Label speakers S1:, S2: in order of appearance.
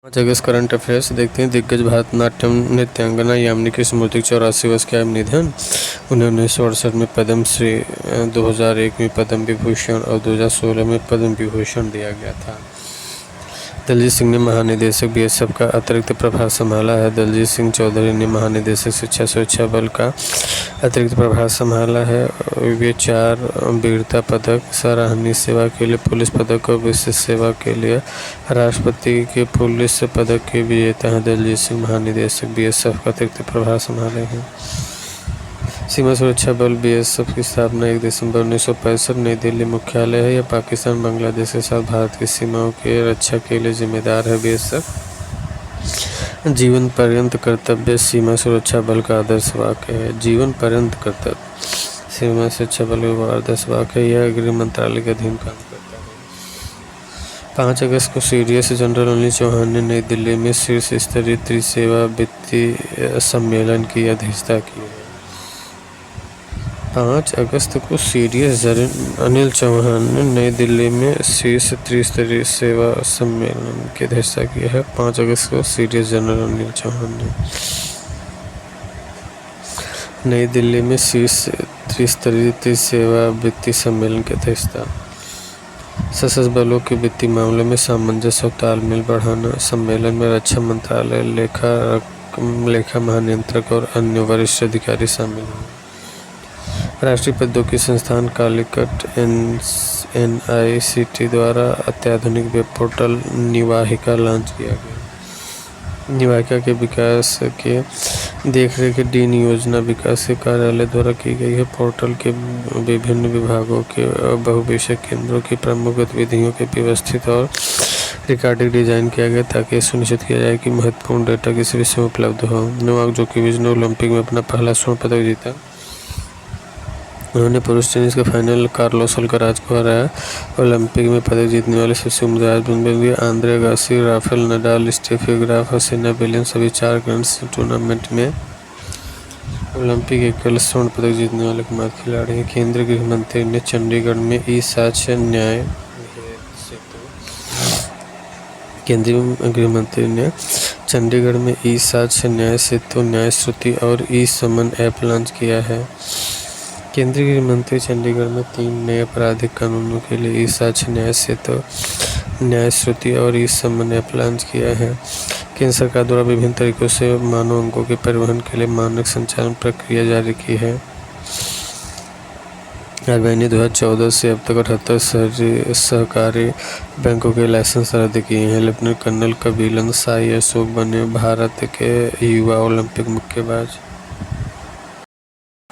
S1: 5 अगस्त current affairs देखते हैं। दिग्गज भारतनाट्यम नृत्यांगना यामिनी कृष्णमूर्ति 84 वर्ष का निधन। उन्हें 1968 में पद्म श्री, 2001 में पद्म विभूषण और 2016 में पद्म विभूषण दिया गया था। दलजीत सिंह ने महानिदेशक बीएसएफ का अतिरिक्त प्रभार संभाला है। दलजीत सिंह चौधरी ने महानिदेशक शिक्षा सुरक्षा बल का अतिरिक्त प्रभार संभाला है। वे 4 वीरता पदक, सराहनीय सेवा के लिए पुलिस पदक और विशिष्ट सेवा के लिए राष्ट्रपति के पुलिस पदक के विजेता हैं। दलजीत सिंह महानिदेशक बीएसएफ का अतिरिक्त प्रभार संभाले हैं। सीमा सुरक्षा बल बीएसएफ की स्थापना 1 दिसंबर 1965 नई दिल्ली मुख्यालय है। यह पाकिस्तान, बांग्लादेश के साथ भारत की सीमाओं की रक्षा के लिए जिम्मेदार है। बीएसएफ जीवन पर्यंत कर्तव्य सीमा सुरक्षा बल का आदर्श वाक्य है। जीवन पर्यंत कर्तव्य सीमा सुरक्षा बल का आदर्श वाक्य है। यह गृह मंत्रालय के अधीन काम करता है। 5 अगस्त को सीडीएस जनरल अनिल चौहान ने नई दिल्ली में शीर्ष स्तरीय त्रिसेवा वित्तीय सम्मेलन की अध्यक्षता की है। 5 अगस्त को सीडीएस जनरल अनिल चौहान ने नई दिल्ली में शीर्ष त्रिस्तरीय सेवा सम्मेलन की अध्यक्षता की है। 5 अगस्त को सीडीएस जनरल अनिल चौहान ने नई दिल्ली में शीर्ष त्रिस्तरीय सेवा वित्तीय सम्मेलन की अध्यक्षता। सशस्त्र बलों के वित्तीय मामलों में सामंजस्य और तालमेल बढ़ाना। सम्मेलन में रक्षा मंत्रालय, लेखा महानियंत्रक और अन्य वरिष्ठ अधिकारी शामिल हैं। राष्ट्रीय प्रौद्योगिकी संस्थान कालीकट NICT द्वारा अत्याधुनिक वेब पोर्टल निवाहिका लॉन्च किया गया। निवाहिका के विकास के देखरेख डीन योजना विकास के कार्यालय द्वारा की गई है। पोर्टल के विभिन्न विभागों के बहुविषय केंद्रों की प्रमुख गतिविधियों के व्यवस्थित और रिकॉर्डिंग डिजाइन किया गया ताकि यह सुनिश्चित किया जाए कि महत्वपूर्ण डेटा किसी विषय में उपलब्ध हो। नोवाक जोकोविच ने ओलंपिक में अपना पहला स्वर्ण पदक जीता। उन्होंने पुरुष टेनिस के फाइनल कार्लोस अल्काराज को हराया। ओलंपिक में पदक जीतने वाले सबसे उम्मीदवार बन गए Andre Agassi, Rafael Nadal, Steffi Graf और सेरेना विलियम्स सभी 4 ग्रैंड स्लैम टूर्नामेंट में ओलंपिक एकल स्वर्ण पदक जीतने वाले एकमात्र खिलाड़ी हैं। केंद्रीय गृह मंत्री ने चंडीगढ़ में ई-साक्ष्य न्याय सेतु न्याय श्रुति और ई-समन ऐप लॉन्च किया है। केंद्रीय गृह मंत्री चंडीगढ़ में 3 नए आपराधिक कानूनों के लिए ई-साक्ष्य न्याय सेतु न्याय श्रुति और ई-समन ऐप लॉन्च किया है। केंद्र सरकार द्वारा विभिन्न तरीकों से मानव अंगों के परिवहन के लिए मानक संचालन प्रक्रिया जारी की है। RBI ने 2014 से अब तक 78 सहकारी बैंकों के लाइसेंस रद्द किए हैं। लेफ्टिनेंट कर्नल कबीलन साई अशोक बने भारत के युवा ओलंपिक मुक्केबाज।